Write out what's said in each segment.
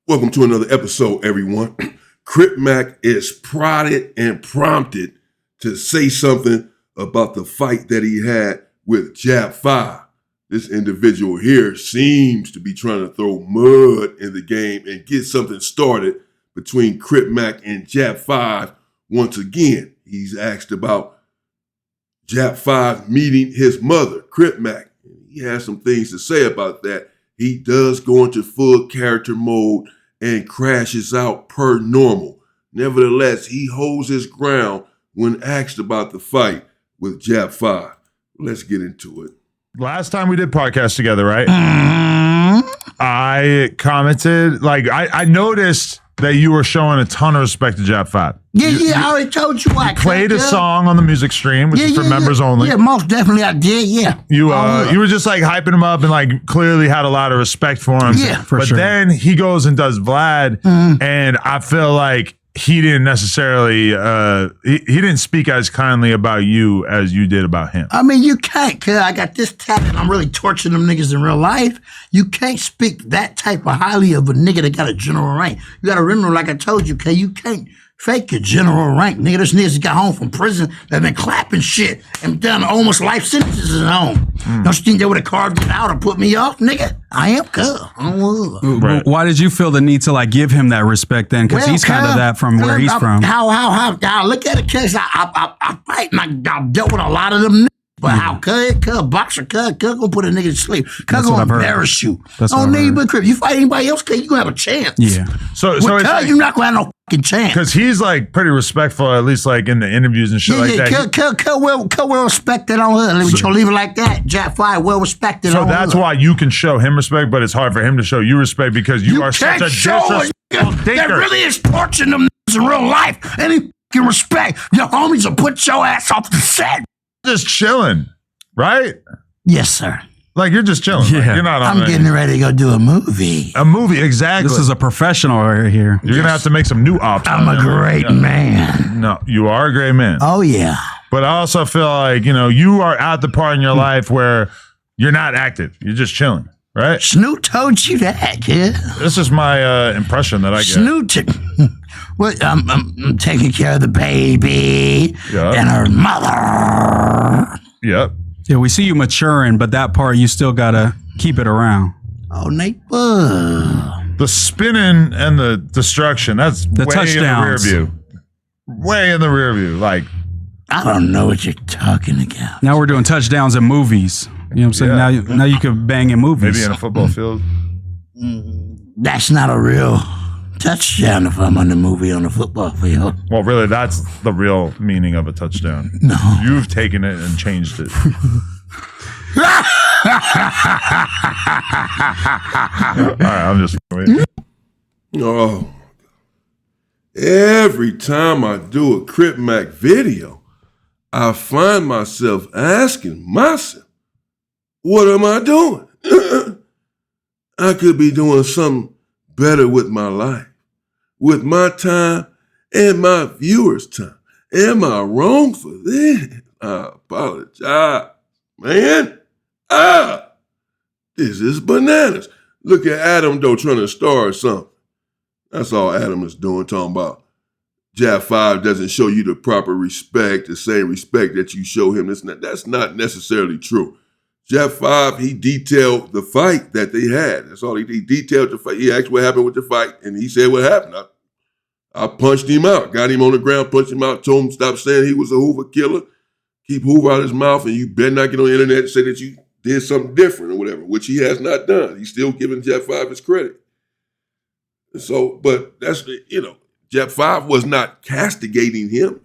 Welcome to another episode, everyone. Crip Mac is prodded and prompted to say something about the fight that he had with Jap5. This individual here seems to be trying to throw mud in the game and get something started between Crip Mac and Jap5 once again. He's asked about Jap5 meeting his mother, Crip Mac. He has some things to say about that. He does go into full character mode and crashes out per normal. Nevertheless, he holds his ground when asked about the fight with Jap5. Let's get into it. Last time we did podcast together, right? Mm-hmm. I commented, I noticed that you were showing a ton of respect to Jap5. I already told you I played a song on the music stream, which is for members only. Yeah, most definitely I did, yeah. You were just hyping him up and clearly had a lot of respect for him. Yeah, for sure. But then he goes and does Vlad, and I feel like he didn't necessarily, he didn't speak as kindly about you as you did about him. I mean, you can't, cuz I got this talent. I'm really torturing them niggas in real life. You can't speak that type of highly of a nigga that got a general rank. You got to remember, like I told you, cuz you can't fake your general rank. Nigga, this niggas got home from prison that been clapping shit and done almost life sentences at home. Don't you think they would have carved it out or put me off, nigga? I am cuz. Right. Why did you feel the need to give him that respect then? Because he's kind of that from where he's from. How look at it, cuz I fight and I dealt with a lot of them niggas. But how cuz boxer cuz gonna put a nigga to sleep. Cuz gonna embarrass you. Don't need but Crip. You fight anybody else, cuz you gonna have a chance. Yeah. So cuz you're not gonna have no fucking chance. Because he's pretty respectful, at least in the interviews and shit like that. Cuz well respected on her. Let me leave it like that. Jap5 well respected on her. So that's why you can show him respect, but it's hard for him to show you respect because you are such a disrespectful thinker. That really is torturing them niggas in real life. Any fucking respect. Your homies will put your ass off the set. Just chilling, right? Yes, sir. You're just chilling. Yeah. You're not on I'm getting ready to go do a movie. A movie, exactly. This is a professional right here. You're going to have to make some new ops. I'm a great man. No, you are a great man. Oh, yeah. But I also feel like, you are at the part in your life where you're not active. You're just chilling, right? Snoot told you that, kid. This is my impression that I get. Snoot. Well, I'm taking care of the baby and her mother. Yep. Yeah, we see you maturing, but that part you still gotta keep it around. Oh, Nate. The spinning and the destruction, that's the way touchdowns. in the rear view. Way in the rear view. I don't know what you're talking about. Now we're doing touchdowns in movies. You know what I'm saying? Yeah. Now you can bang in movies. Maybe in a football field. That's not a real touchdown if I'm on the movie on the football field. Well, really, that's the real meaning of a touchdown. No. You've taken it and changed it. All right, I'm just waiting. Oh, every time I do a Crip Mac video, I find myself asking myself, what am I doing? I could be doing something better with my life, with my time and my viewers' time. Am I wrong for this? I apologize, man. This is bananas. Look at Adam, though, trying to star or something. That's all Adam is doing, talking about Jap5 doesn't show you the proper respect, the same respect that you show him. That's not necessarily true. Jap5, he detailed the fight that they had. That's all he detailed the fight. He asked what happened with the fight, and he said what happened. I punched him out, got him on the ground, punched him out, told him stop saying he was a Hoover killer, keep Hoover out of his mouth, and you better not get on the internet and say that you did something different or whatever, which he has not done. He's still giving Jap5 his credit. So, but that's, Jap5 was not castigating him.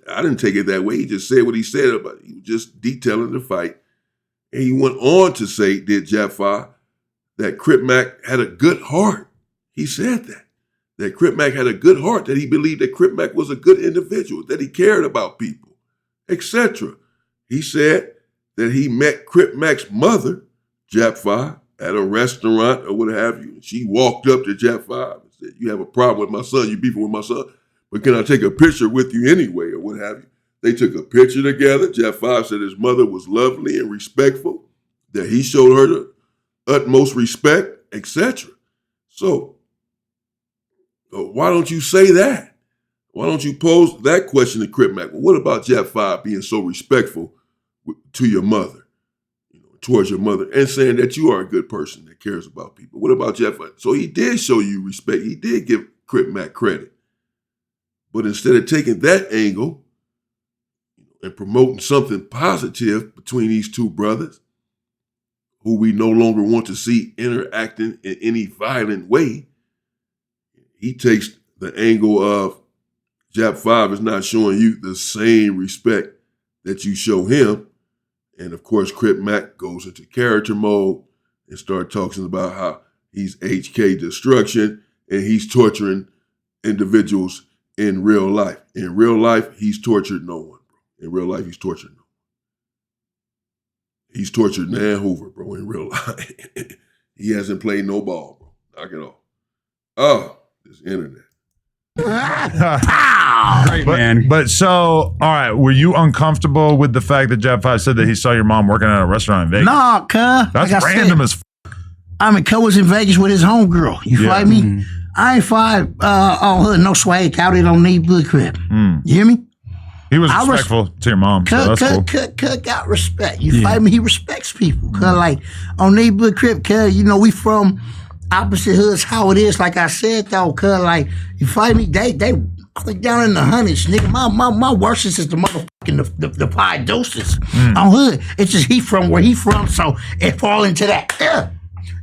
I didn't take it that way. He just said what he said about it. He was just detailing the fight. And he went on to say, did Jap5, that Crip Mac had a good heart. He said that Crip Mac had a good heart, that he believed that Crip Mac was a good individual, that he cared about people, etc. He said that he met Crip Mac's mother, Jap5, at a restaurant or what have you. She walked up to Jap5 and said, you have a problem with my son, you beefing with my son, but can I take a picture with you anyway or what have you? They took a picture together. Jap5 said his mother was lovely and respectful, that he showed her the utmost respect, etc. So why don't you say that? Why don't you pose that question to Crip Mac? Well, what about Jap5 being so respectful to your mother, towards your mother, and saying that you are a good person that cares about people? What about Jap5? So he did show you respect. He did give Crip Mac credit. But instead of taking that angle and promoting something positive between these two brothers, who we no longer want to see interacting in any violent way, he takes the angle of Jap5 is not showing you the same respect that you show him. And of course, Crip Mac goes into character mode and start talking about how he's HK destruction and he's torturing individuals in real life. In real life, he's tortured no one, bro. In real life, he's tortured no one. He's tortured Nan Hoover, bro, in real life. He hasn't played no ball, bro. Knock it off. Oh, this internet. Great, man. But so, all right, were you uncomfortable with the fact that Jap5 said that he saw your mom working at a restaurant in Vegas? Nah, cuz. That's like random as I mean, cuz was in Vegas with his homegirl. You feel me? Mm. I ain't five on hood, no swag, out. They don't need blue crib. You hear me? He was respectful to your mom, so that's cool. Cut got respect. You fight me? He respects people. Cuz like on neighborhood crib, cuz we from opposite hoods. How it is, like I said though, cuz like you fight me? They down in the hundreds, nigga. My worstest is the motherfucking the pie doses on hood. It's just he from where he from, so it fall into that.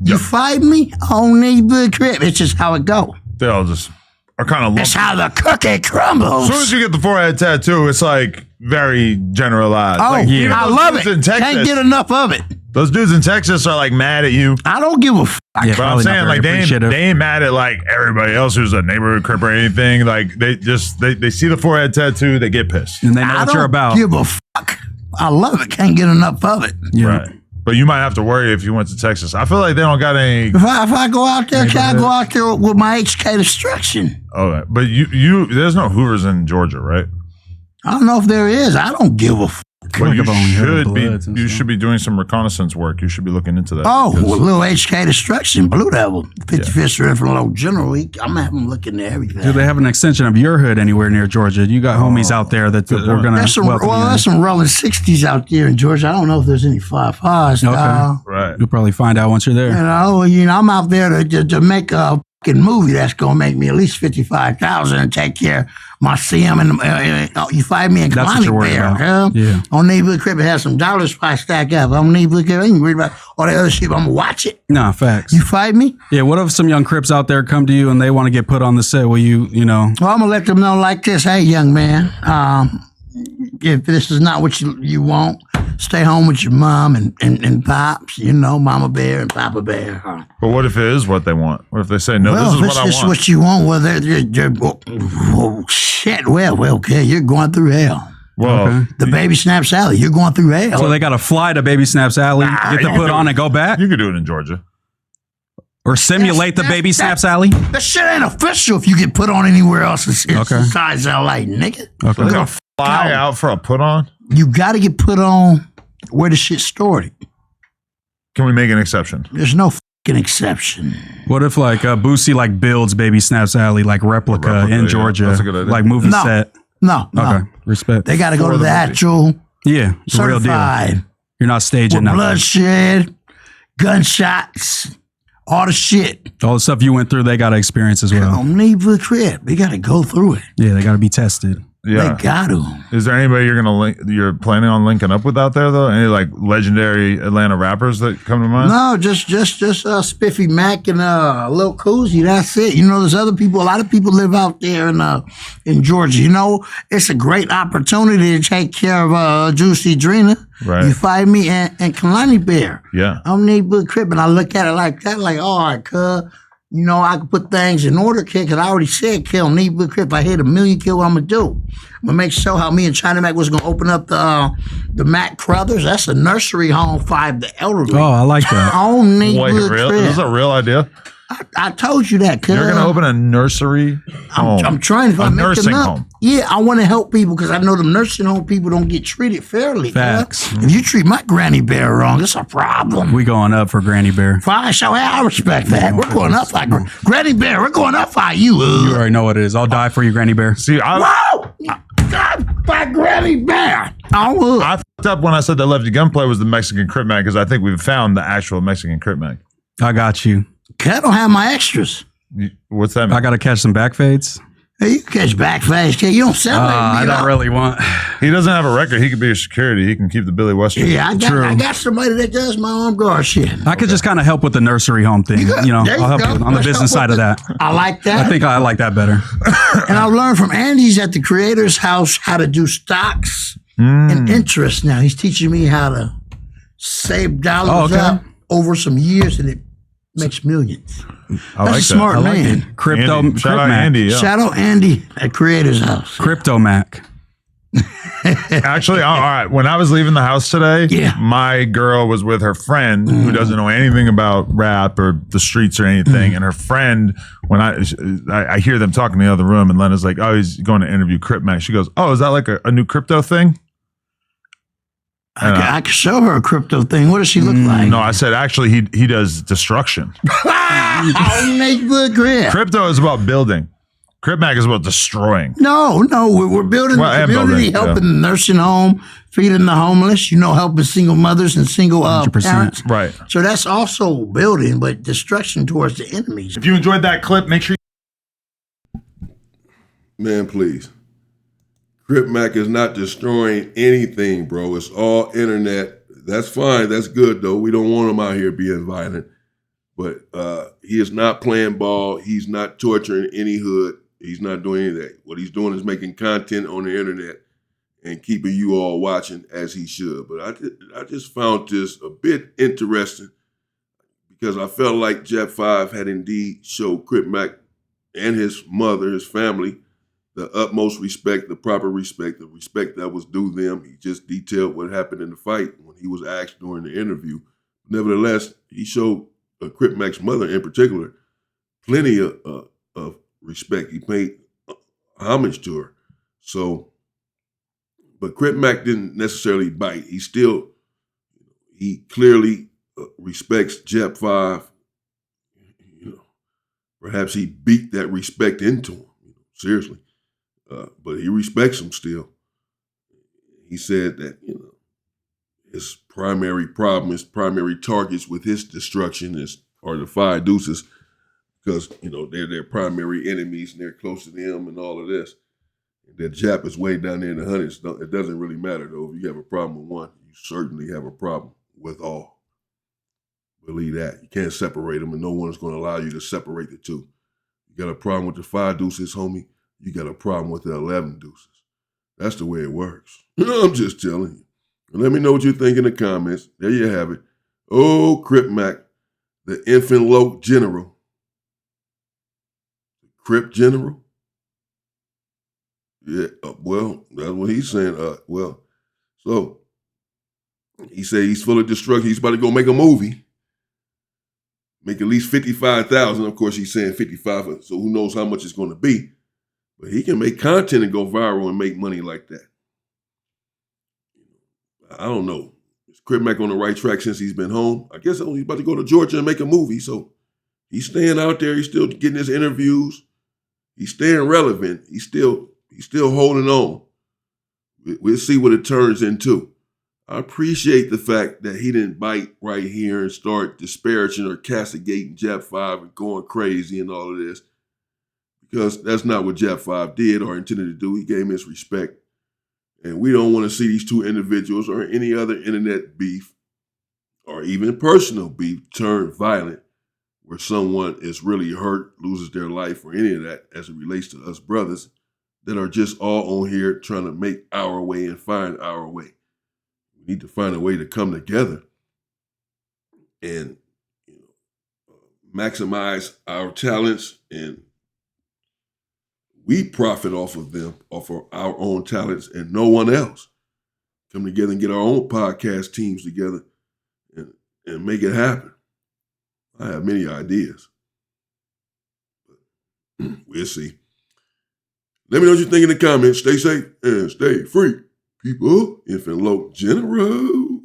You fight me on neighborhood crib. It's just how it go. They all just are kind of. That's how the cookie crumbles. As soon as you get the forehead tattoo, it's like very generalized. Oh, like, yeah. I love it. Can't get enough of it. Those dudes in Texas are like mad at you. I don't give a fuck. Yeah, but I'm saying like they ain't mad at like everybody else who's a neighborhood crip or anything. Like they see the forehead tattoo, they get pissed. And they know what you're about. I don't give a fuck. I love it. Can't get enough of it. Yeah. Right. But you might have to worry if you went to Texas. I feel like they don't got any. If I go out there, I go out there with my HK destruction. Oh, but you there's no Hoovers in Georgia, right? I don't know if there is. I don't give a fuck. Well, you should be doing some reconnaissance work. You should be looking into that. Oh, well, little HK destruction, Blue Devil, 55th Street from Low General. I'm having looking at everything. Do they have an extension of your hood anywhere near Georgia? You got homies out there that are going to. There's some rolling 60s out there in Georgia. I don't know if there's any 5.5s. Okay, right. You'll probably find out once you're there. I'm out there to make a fucking movie that's gonna make me at least $55,000 and take care of my CM and you fight me in Kalani Bear. Yeah. On neighborhood crib, it has some dollars if I stack up. On neighborhood crib, I ain't worried about all that other shit. But I'm gonna watch it. Nah, facts. You fight me? Yeah. What if some young Crips out there come to you and they want to get put on the set? Will you know? Well, I'm gonna let them know like this. Hey, young man, if this is not what you want, stay home with your mom and pops, Mama Bear and Papa Bear. But what if it is what they want? What if they say, no, well, this is what I want? This is what you want. Well, they're shit. Well, okay, you're going through hell. Well, the Baby Snaps Alley, you're going through hell. So they got to fly to Baby Snaps Alley, get to put on and go back? You could do it in Georgia. Or simulate the Baby Snaps Alley? That shit ain't official if you get put on anywhere else besides LA, nigga. Okay. They're going to fly out for a put on? You got to get put on where the shit's stored. Can we make an exception? There's no fucking exception. What if Boosie builds Baby Snaps Alley replica in Georgia? That's a good idea. Like movie set? No. Okay. Respect. They got to go to the actual real deal. You're not staging nothing. Bloodshed, gunshots, all the shit. All the stuff you went through, they got to experience as well. Don't need the crib. They got to go through it. Yeah, they got to be tested. Yeah. They got to. Is there anybody you're planning on linking up with out there though? Any legendary Atlanta rappers that come to mind? No, just Spiffy Mac and Lil Cousy. That's it. There's other people. A lot of people live out there in Georgia. It's a great opportunity to take care of Juicy Drina. Right. You find me and Kalani Bear. Yeah. I'm neighborhood crib, and I look at it like that, all right, cuz. I can put things in order, kid, because I already said, kill neighborhood crib. If I hit 1 million, kill, what I'm going to do? I'm going to make sure how me and China Mac was going to open up the Mac Crothers. That's a nursery home, 5 the elderly. Oh, I like that. On neighborhood Wait, crib. Is this a real idea? I I told you that, cuz. You're going to open a nursery home. I'm trying to a make nursing enough. home. Yeah, I want to help people because I know the nursing home people don't get treated fairly. Facts. Cuz. If you treat my granny bear wrong, it's a problem. We going up for Granny Bear. Fine, so I respect that. We're going up like Granny Bear. We're going up for you. You already know what it is. I'll die for you, Granny Bear. See, Whoa! God, by Granny Bear. Oh, I fucked up when I said that Lefty Gunplay was the Mexican Crip Mac because I think we've found the actual Mexican Crip Mac. I got you. I don't have my extras. What's that mean? I got to catch some back fades. Hey, you can catch back fast. You don't sound like me. I don't really want. He doesn't have a record. He could be your security. He can keep the Billy Western. Yeah, I got somebody that does my arm guard shit. I could just kind of help with the nursery home thing. There I'll help go. you on the Let's business help side with of that. I like that. I think I like that better. And I've learned from Andy's at the Creator's House how to do stocks and interest now. He's teaching me how to save dollars up over some years, and it makes millions. I That's like a smart that. I like man. it. Crypto, Andy. Shout out Mac. Andy. Yeah. Shout out Andy at Creator's House. Crypto Mac. Actually, all right. When I was leaving the house today, Yeah. my girl was with her friend who doesn't know anything about rap or the streets or anything. And her friend, when I hear them talking in the other room, and Lena's like, "Oh, he's going to interview Crip Mac." She goes, "Oh, is that like a new crypto thing?" I can show her a crypto thing. What does she look like? No, I said actually he does destruction. Oh, neighborhood Crip. Crypto is about building. Crip Mac is about destroying. No, we're building Well, the and community, building, helping the nursing home, feeding the homeless, helping single mothers and single 100%. parents. Right. So that's also building, but destruction towards the enemies. If you enjoyed that clip, make sure Man, please. Crip Mac is not destroying anything, bro. It's all internet. That's fine. That's good, though. We don't want him out here being violent. But he is not playing ball. He's not torturing any hood. He's not doing any of that. What he's doing is making content on the internet and keeping you all watching as he should. But I just found this a bit interesting because I felt like Jap5 had indeed showed Crip Mac and his mother, his family, the utmost respect, the proper respect, the respect that was due them. He just detailed what happened in the fight when he was asked during the interview. Nevertheless, he showed Crip Mac's mother in particular plenty of respect. He paid homage to her. So, but Crip Mac didn't necessarily bite. He clearly respects Jap5. Perhaps he beat that respect into him. Seriously. But he respects him still. He said that, his primary problem, his primary targets with his destruction are the five deuces because, they're their primary enemies and they're close to them and all of this. And that Jap is way down there in the hundreds. It doesn't really matter, though. If you have a problem with one, you certainly have a problem with all. Believe that. You can't separate them, and no one is going to allow you to separate the two. You got a problem with the five deuces, homie. You got a problem with the 11 deuces. That's the way it works. I'm just telling you. Let me know what you think in the comments. There you have it. Oh, Crip Mac, the infant loc general. Crip general? Yeah, well, that's what he's saying. So he said he's full of destruction. He's about to go make a movie. Make at least 55,000. Of course, he's saying 55, so who knows how much it's going to be. But he can make content and go viral and make money like that. I don't know. Is Crip Mac on the right track since he's been home? I guess he's about to go to Georgia and make a movie. So he's staying out there. He's still getting his interviews. He's staying relevant. He's still holding on. We'll see what it turns into. I appreciate the fact that he didn't bite right here and start disparaging or castigating Jap5 and going crazy and all of this. Because that's not what Jap5 did or intended to do. He gave him his respect. And we don't want to see these two individuals or any other internet beef or even personal beef turn violent where someone is really hurt, loses their life or any of that as it relates to us brothers that are just all on here trying to make our way and find our way. We need to find a way to come together and maximize our talents, and we profit off of them, off of our own talents and no one else. Come together and get our own podcast teams together and make it happen. I have many ideas. We'll see. Let me know what you think in the comments. Stay safe and stay free. People, Infant Low General.